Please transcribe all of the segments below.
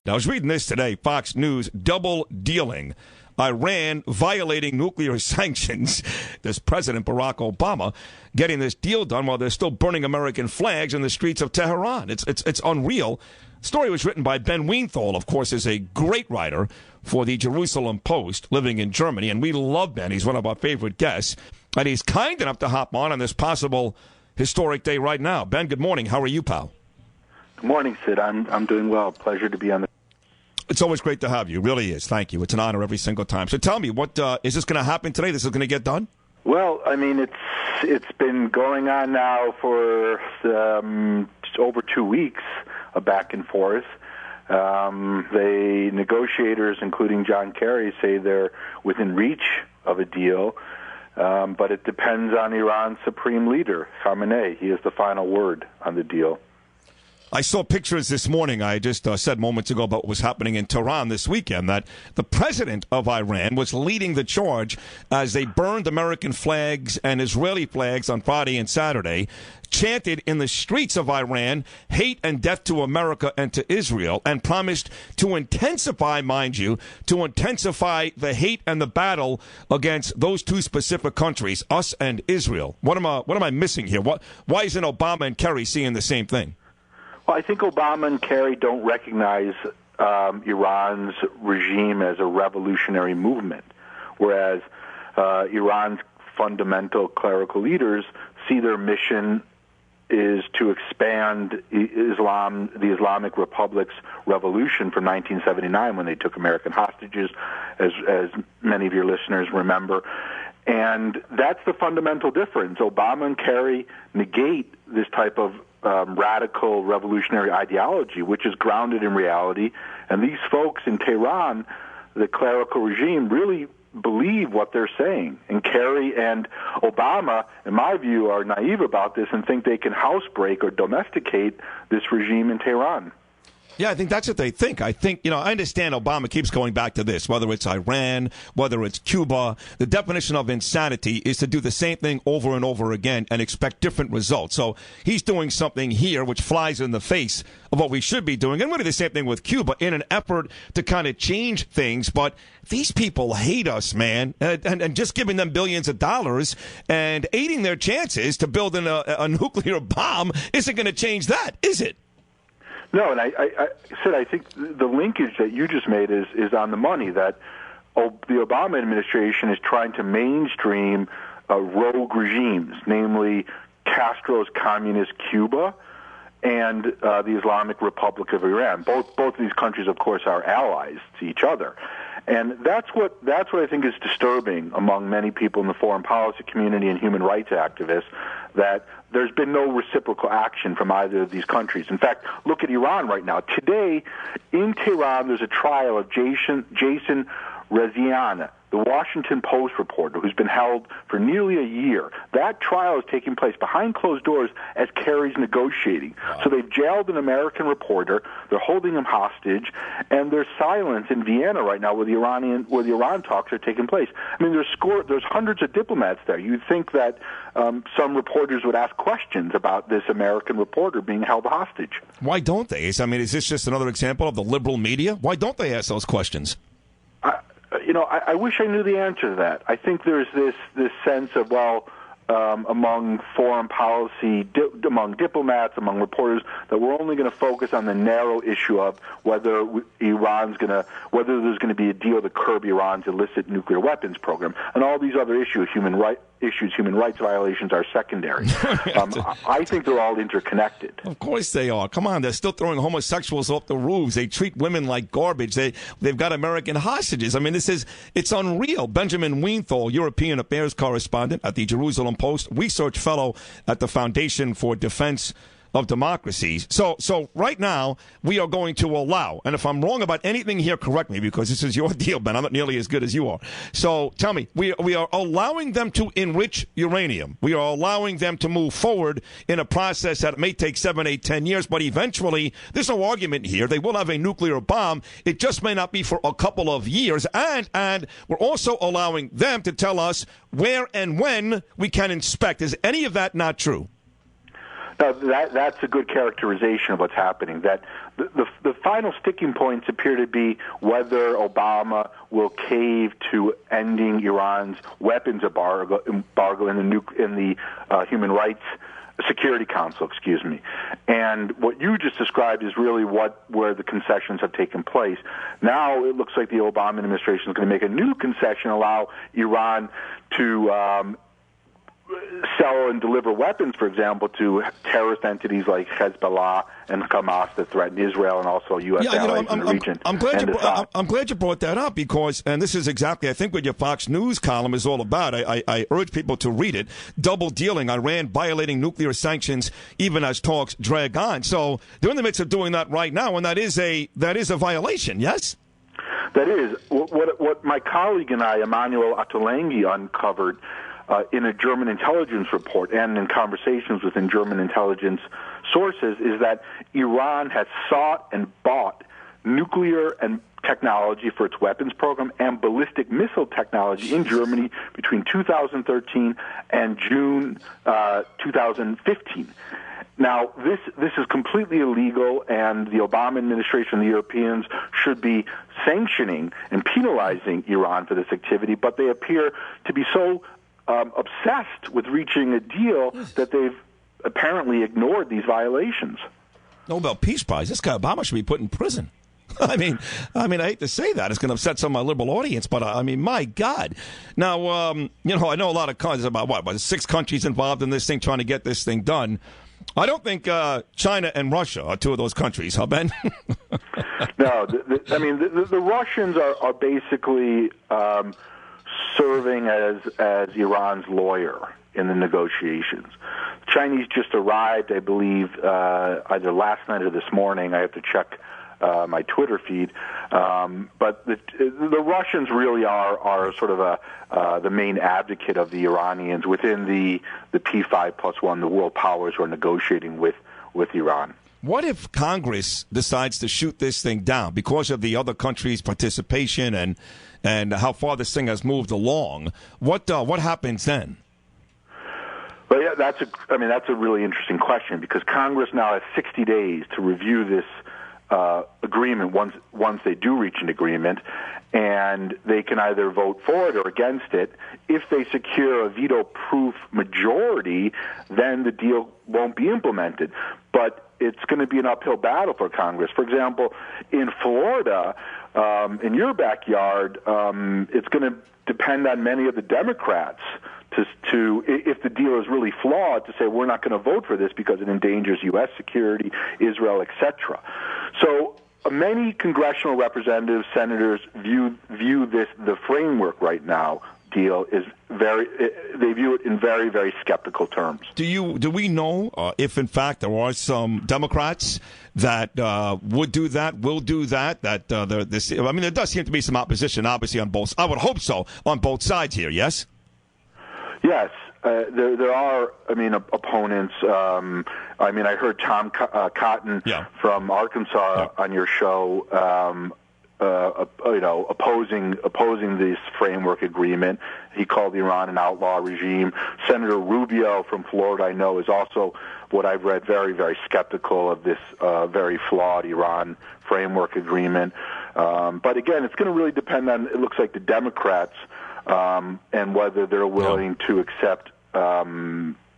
I was reading this today, Fox News, double dealing. Iran violating nuclear sanctions. This President Barack Obama getting this deal done while they're still burning American flags in the streets of Tehran. It's unreal. The story was written by Ben Weinthal, of course, is a great writer for the Jerusalem Post, living in Germany, and we love Ben. He's one of our favorite guests, and he's kind enough to hop on this possible historic day right now. Ben, good morning. How are you, pal? Good morning, Sid. I'm doing well. Pleasure to be on the. It's always great to have you. It really is. Thank you. It's an honor every single time. So tell me, what is this going to happen today? This is going to get done? Well, I mean, it's been going on now for over 2 weeks, back and forth. The negotiators, including John Kerry, say they're within reach of a deal, but it depends on Iran's supreme leader, Khamenei. He has the final word on the deal. I saw pictures this morning. I just said moments ago about what was happening in Tehran this weekend, that the president of Iran was leading the charge as they burned American flags and Israeli flags on Friday and Saturday, chanted in the streets of Iran, hate and death to America and to Israel, and promised to intensify, mind you, to intensify the hate and the battle against those two specific countries, us and Israel. What am I missing here? Why isn't Obama and Kerry seeing the same thing? Well, I think Obama and Kerry don't recognize Iran's regime as a revolutionary movement, whereas Iran's fundamental clerical leaders see their mission is to expand the Islamic Republic's revolution from 1979 when they took American hostages, as many of your listeners remember. And that's the fundamental difference. Obama and Kerry negate this type of radical revolutionary ideology, which is grounded in reality. And these folks in Tehran, the clerical regime, really believe what they're saying. And Kerry and Obama, in my view, are naive about this and think they can housebreak or domesticate this regime in Tehran. Yeah, I think that's what they think. I think, I understand Obama keeps going back to this, whether it's Iran, whether it's Cuba. The definition of insanity is to do the same thing over and over again and expect different results. So he's doing something here which flies in the face of what we should be doing. And really the same thing with Cuba in an effort to kind of change things. But these people hate us, man, and just giving them billions of dollars and aiding their chances to build a nuclear bomb isn't going to change that, is it? No, and I think the linkage that you just made is on the money, that the Obama administration is trying to mainstream rogue regimes, namely Castro's communist Cuba and the Islamic Republic of Iran. Both of these countries, of course, are allies to each other. And that's what I think is disturbing among many people in the foreign policy community and human rights activists, that there's been no reciprocal action from either of these countries. In fact, look at Iran right now. Today, in Tehran, there's a trial of Jason Rezaian, the Washington Post reporter, who's been held for nearly a year. That trial is taking place behind closed doors as Kerry's negotiating. Wow. So they've jailed an American reporter, they're holding him hostage, and there's silence in Vienna right now where the Iran talks are taking place. I mean, there's hundreds of diplomats there. You'd think that some reporters would ask questions about this American reporter being held hostage. Why don't they? I mean, is this just another example of the liberal media? Why don't they ask those questions? I wish I knew the answer to that. I think there's this sense of, among foreign policy, among diplomats, among reporters, that we're only going to focus on the narrow issue of whether there's going to be a deal to curb Iran's illicit nuclear weapons program, and all these other issues, human rights violations, are secondary. I think they're all interconnected. Of course they are. Come on, they're still throwing homosexuals off the roofs. They treat women like garbage. They've got American hostages. I mean, it's unreal. Benjamin Weinthal, European affairs correspondent at the Jerusalem Post, research fellow at the Foundation for Defense of Democracies. So right now, we are going to allow, and if I'm wrong about anything here, correct me, because this is your deal, Ben. I'm not nearly as good as you are. So tell me, we are allowing them to enrich uranium. We are allowing them to move forward in a process that may take 7, 8, 10 years, but eventually, there's no argument here. They will have a nuclear bomb. It just may not be for a couple of years. And we're also allowing them to tell us where and when we can inspect. Is any of that not true? That's a good characterization of what's happening. That the final sticking points appear to be whether Obama will cave to ending Iran's weapons embargo in the Human Rights Security Council, and what you just described is really where the concessions have taken place. Now it looks like the Obama administration is going to make a new concession, allow Iran to sell and deliver weapons, for example, to terrorist entities like Hezbollah and Hamas that threaten Israel and also U.S. allies in the region. I'm glad you brought that up because, and this is exactly, I think, what your Fox News column is all about. I urge people to read it. Double dealing, Iran violating nuclear sanctions even as talks drag on. So they're in the midst of doing that right now, and that is a violation, yes? That is. What my colleague and I, Emmanuel Ottolenghi, uncovered in a German intelligence report and in conversations within German intelligence sources is that Iran has sought and bought nuclear and technology for its weapons program and ballistic missile technology in Germany between 2013 and June 2015. Now, this is completely illegal, and the Obama administration and the Europeans should be sanctioning and penalizing Iran for this activity, but they appear to be so obsessed with reaching a deal that they've apparently ignored these violations. Nobel Peace Prize. This guy Obama should be put in prison. I mean, I hate to say that. It's going to upset some of my liberal audience, but I mean, my God. Now, I know a lot of countries, about 6 countries involved in this thing, trying to get this thing done. I don't think China and Russia are 2 of those countries, huh, Ben? No, the Russians are basically serving as Iran's lawyer in the negotiations. The Chinese just arrived, I believe, either last night or this morning. I have to check my Twitter feed. But the Russians really are sort of the main advocate of the Iranians within the P5+1, the world powers who are negotiating with Iran. What if Congress decides to shoot this thing down because of the other countries' participation and how far this thing has moved along? What happens then? Well, yeah, that's a really interesting question because Congress now has 60 days to review this agreement once they do reach an agreement, and they can either vote for it or against it. If they secure a veto-proof majority, then the deal won't be implemented. But it's going to be an uphill battle for Congress. For example, in Florida, in your backyard, it's going to depend on many of the Democrats to if the deal is really flawed, to say we're not going to vote for this because it endangers U.S. security, Israel, etc. So many congressional representatives, senators view the framework right now deal is they view it in very, very skeptical terms. Do we know if in fact there are some Democrats that would do that, will do that? There does seem to be some opposition, obviously on both. I would hope so on both sides here. Yes. Yes, there are. Opponents. I heard Tom Cotton from Arkansas on your show. Opposing this framework agreement. He called Iran an outlaw regime. Senator Rubio from Florida, I know, is also, what I've read, very, very skeptical of this very flawed Iran framework agreement. But again, it's going to really depend on, it looks like, the Democrats and whether they're willing to accept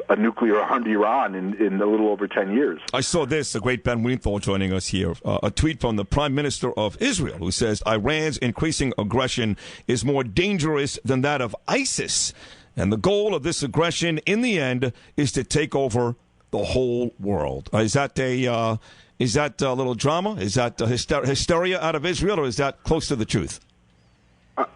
a nuclear-armed Iran in a little over 10 years. I saw this, the great Ben Weinthal joining us here, a tweet from the Prime Minister of Israel who says Iran's increasing aggression is more dangerous than that of ISIS. And the goal of this aggression, in the end, is to take over the whole world. Is that a little drama? Is that hysteria out of Israel, or is that close to the truth?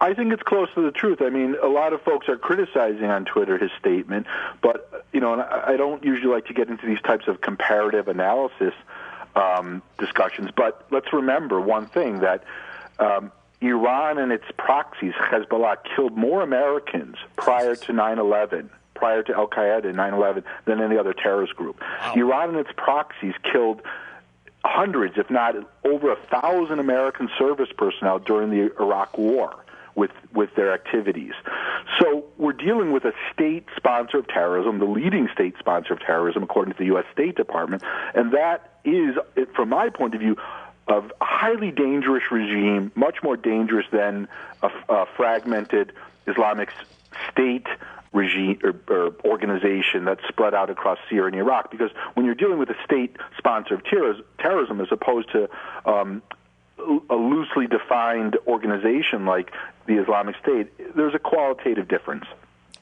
I think it's close to the truth. A lot of folks are criticizing on Twitter his statement, but, and I don't usually like to get into these types of comparative analysis discussions, but let's remember one thing, that Iran and its proxies, Hezbollah, killed more Americans prior to 9/11, prior to Al-Qaeda and 9/11, than any other terrorist group. Wow. Iran and its proxies killed hundreds, if not over 1,000 American service personnel during the Iraq War with their activities. So we're dealing with a state sponsor of terrorism, the leading state sponsor of terrorism, according to the U.S. State Department, and that is, from my point of view, a highly dangerous regime, much more dangerous than a fragmented Islamic State regime or organization that's spread out across Syria and Iraq. Because when you're dealing with a state sponsor of terrorism as opposed to a loosely defined organization like the Islamic State, there's a qualitative difference.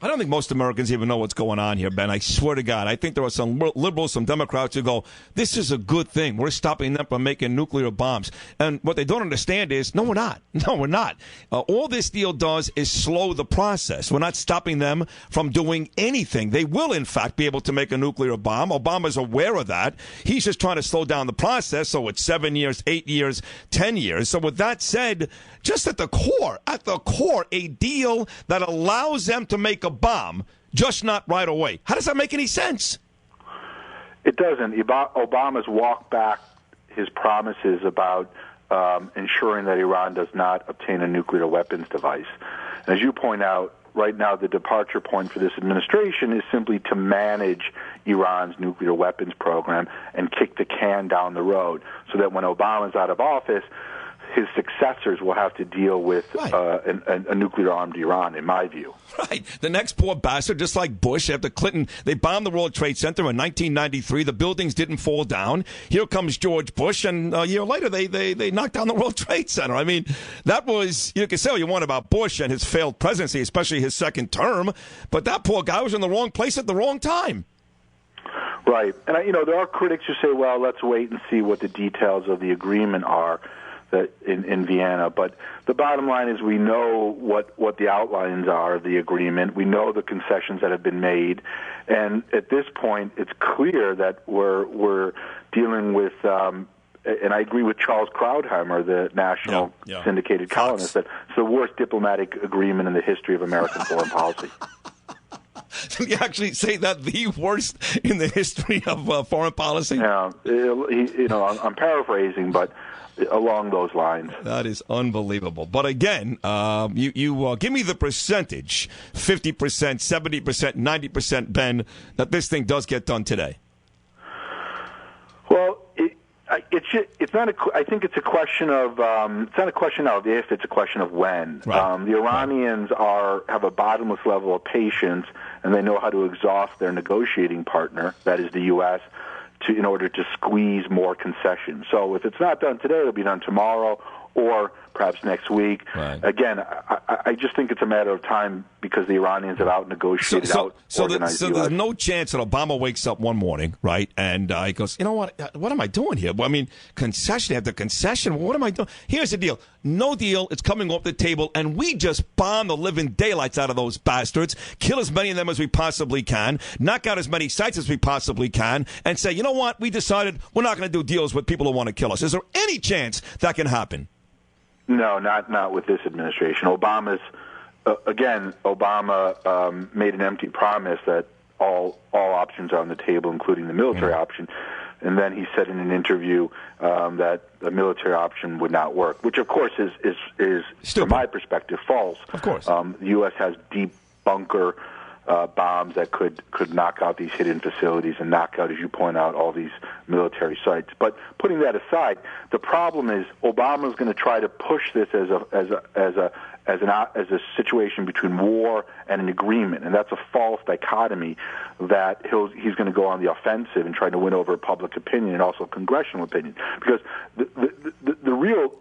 I don't think most Americans even know what's going on here, Ben. I swear to God. I think there are some liberals, some Democrats who go, this is a good thing. We're stopping them from making nuclear bombs. And what they don't understand is, no, we're not. No, we're not. All this deal does is slow the process. We're not stopping them from doing anything. They will, in fact, be able to make a nuclear bomb. Obama's aware of that. He's just trying to slow down the process, so it's 7 years, 8 years, 10 years. So with that said, just at the core, a deal that allows them to make a bomb, just not right away. How does that make any sense? It doesn't. Obama's walked back his promises about ensuring that Iran does not obtain a nuclear weapons device. And as you point out, right now the departure point for this administration is simply to manage Iran's nuclear weapons program and kick the can down the road so that when Obama's out of office, his successors will have to deal with a nuclear-armed Iran, in my view. Right. The next poor bastard, just like Bush, after Clinton, they bombed the World Trade Center in 1993. The buildings didn't fall down. Here comes George Bush, and a year later, they knocked down the World Trade Center. I mean, that was, you can say what you want about Bush and his failed presidency, especially his second term, but that poor guy was in the wrong place at the wrong time. Right. And, there are critics who say, well, let's wait and see what the details of the agreement are in Vienna. But the bottom line is we know what the outlines are of the agreement. We know the concessions that have been made. And at this point, it's clear that we're dealing with, and I agree with Charles Krauthammer, the national syndicated columnist, that it's the worst diplomatic agreement in the history of American foreign policy. Did you actually say that, the worst in the history of foreign policy? Yeah, I'm paraphrasing, but along those lines. That is unbelievable. But again, you give me the percentage, 50%, 70%, 90%, Ben, that this thing does get done today. Well, it's not. I think it's a question of. It's not a question of if. It's a question of when. Right. The Iranians have a bottomless level of patience, and they know how to exhaust their negotiating partner, that is the U.S., in order to squeeze more concessions. So if it's not done today, it'll be done tomorrow or perhaps next week. Right. Again, I just think it's a matter of time because the Iranians have out-negotiated, So there's no chance that Obama wakes up one morning, right, and he goes, you know what am I doing here? Well, I mean, concession after concession, what am I doing? Here's the deal. No deal. It's coming off the table, and we just bomb the living daylights out of those bastards, kill as many of them as we possibly can, knock out as many sites as we possibly can, and say, you know what, we decided we're not going to do deals with people who want to kill us. Is there any chance that can happen? No, not with this administration. Obama made an empty promise that all options are on the table, including the military option. And then he said in an interview that the military option would not work, which of course is from my perspective, false. Of course. The U.S. has deep bunker bombs that could knock out these hidden facilities and knock out, as you point out, all these military sites. But putting that aside, the problem is Obama's going to try to push this as a situation between war and an agreement, and that's a false dichotomy that he's going to go on the offensive and try to win over public opinion and also congressional opinion. Because the real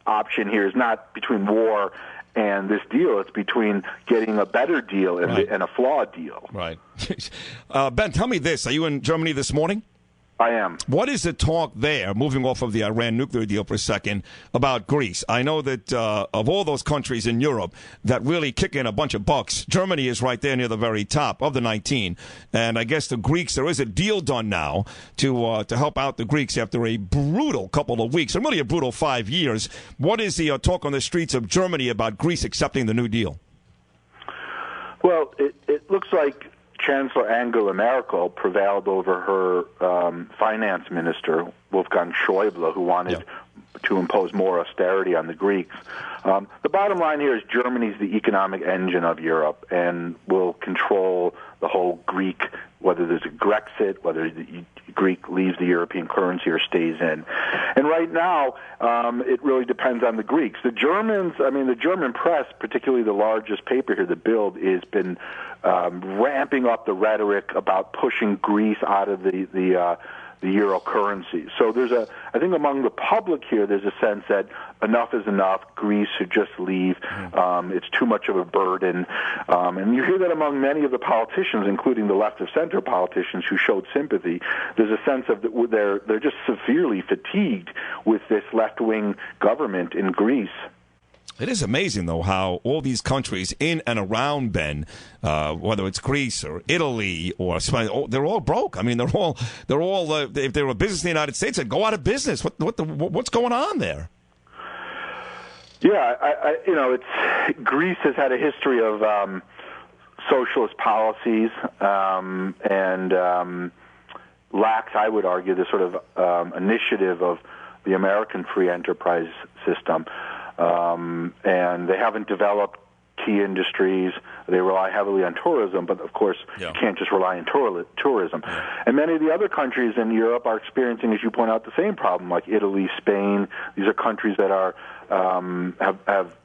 option here is not between war and this deal. It's between getting a better deal and a flawed deal. Right. Ben, tell me this. Are you in Germany this morning? I am. What is the talk there, moving off of the Iran nuclear deal for a second, about Greece? I know that of all those countries in Europe that really kick in a bunch of bucks, Germany is right there near the very top of the 19. And I guess the Greeks, there is a deal done now to help out the Greeks after a brutal couple of weeks, and really a brutal 5 years. What is the talk on the streets of Germany about Greece accepting the new deal? Well, it looks like Chancellor Angela Merkel prevailed over her finance minister, Wolfgang Schäuble, who wanted to impose more austerity on the Greeks. The bottom line here is Germany's the economic engine of Europe and will control the whole Greek, whether there's a Grexit, whether the Greek leaves the European currency or stays in. And right now, it really depends on the Greeks. The Germans, the German press, particularly the largest paper here, the Bild, has been ramping up the rhetoric about pushing Greece out of the euro currency. So I think among the public here, there's a sense that enough is enough. Greece should just leave. It's too much of a burden. And you hear that among many of the politicians, including the left of center politicians who showed sympathy. There's a sense of that they're just severely fatigued with this left-wing government in Greece. It is amazing, though, how all these countries in and around Ben, whether it's Greece or Italy or Spain, they're all broke. I mean, they're all. If they were a business in the United States, they'd go out of business. What's going on there? Yeah, Greece has had a history of socialist policies and lacks, I would argue, the sort of initiative of the American free enterprise system. And they haven't developed key industries. They rely heavily on tourism, but of course you can't just rely on tourism. Yeah. And many of the other countries in Europe are experiencing, as you point out, the same problem, like Italy, Spain. These are countries that are have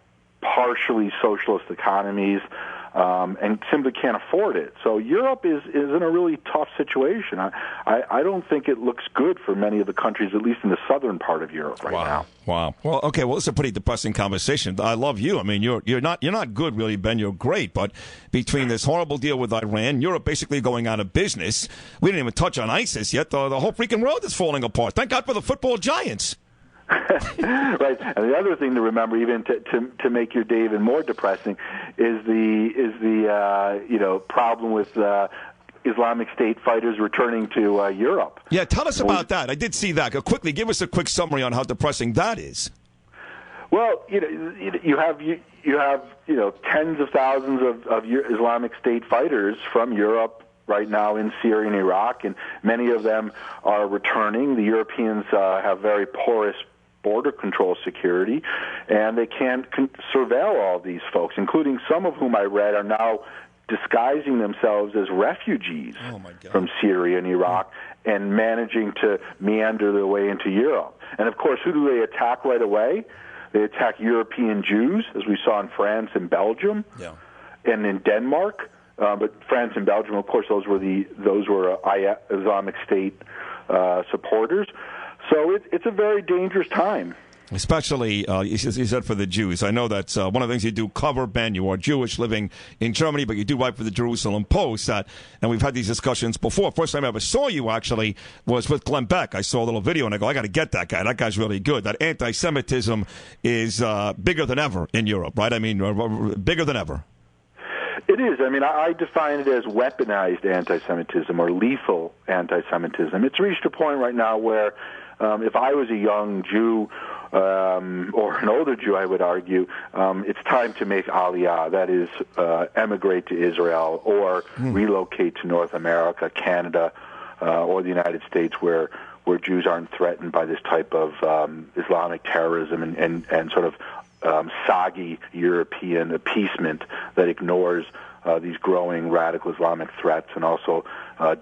partially socialist economies and simply can't afford it. So Europe is in a really tough situation. I don't think it looks good for many of the countries, at least in the southern part of Europe right now. Wow. Well, okay. Well, it's a pretty depressing conversation. I love you. I mean, you're not good, really, Ben. You're great. But between this horrible deal with Iran, Europe basically going out of business. We didn't even touch on ISIS yet. The whole freaking world is falling apart. Thank God for the football giants. Right, and the other thing to remember, even to make your day even more depressing, is the problem with Islamic State fighters returning to Europe. Yeah, tell us about that. I did see that. Quickly, give us a quick summary on how depressing that is. Well, you have tens of thousands of Islamic State fighters from Europe right now in Syria and Iraq, and many of them are returning. The Europeans have very porous border control security, and they can't surveil all these folks, including some of whom I read are now disguising themselves as refugees from Syria and Iraq and managing to meander their way into Europe. And, of course, who do they attack right away? They attack European Jews, as we saw in France and Belgium, and in Denmark. But France and Belgium, of course, those were Islamic State supporters. So it's a very dangerous time. Especially, you said for the Jews. I know that's one of the things you do cover, Ben. You are Jewish living in Germany, but you do write for the Jerusalem Post. And we've had these discussions before. First time I ever saw you, actually, was with Glenn Beck. I saw a little video, and I go, I got to get that guy. That guy's really good. That anti-Semitism is bigger than ever in Europe, right? I mean, bigger than ever. It is. I mean, I define it as weaponized anti-Semitism or lethal anti-Semitism. It's reached a point right now where if I was a young Jew or an older Jew, I would argue, it's time to make aliyah, that is, emigrate to Israel or relocate to North America, Canada, or the United States where Jews aren't threatened by this type of Islamic terrorism and sort of soggy European appeasement that ignores these growing radical Islamic threats and also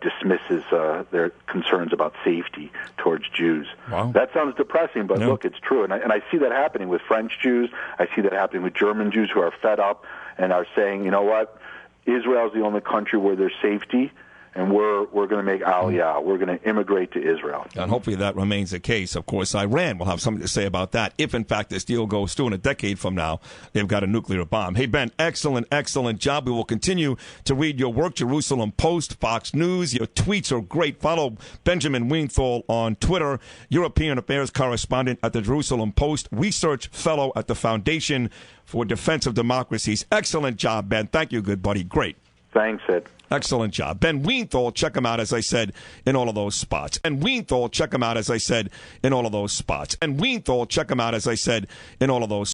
dismisses their concerns about safety towards Jews. Wow. That sounds depressing, but look, it's true. And I see that happening with French Jews. I see that happening with German Jews who are fed up and are saying, you know what, Israel's the only country where there's safety, and we're going to make aliyah. We're going to immigrate to Israel. And hopefully that remains the case. Of course, Iran will have something to say about that if, in fact, this deal goes through. In a decade from now, they've got a nuclear bomb. Hey, Ben, excellent job. We will continue to read your work, Jerusalem Post, Fox News. Your tweets are great. Follow Benjamin Weinthal on Twitter, European Affairs correspondent at the Jerusalem Post, research fellow at the Foundation for Defense of Democracies. Excellent job, Ben. Thank you, good buddy. Great. Thanks, Ed. Excellent job. Ben Weinthal, check him out, as I said, in all of those spots. And Weinthal, check him out, as I said, in all of those spots. And Weinthal, check him out, as I said, in all of those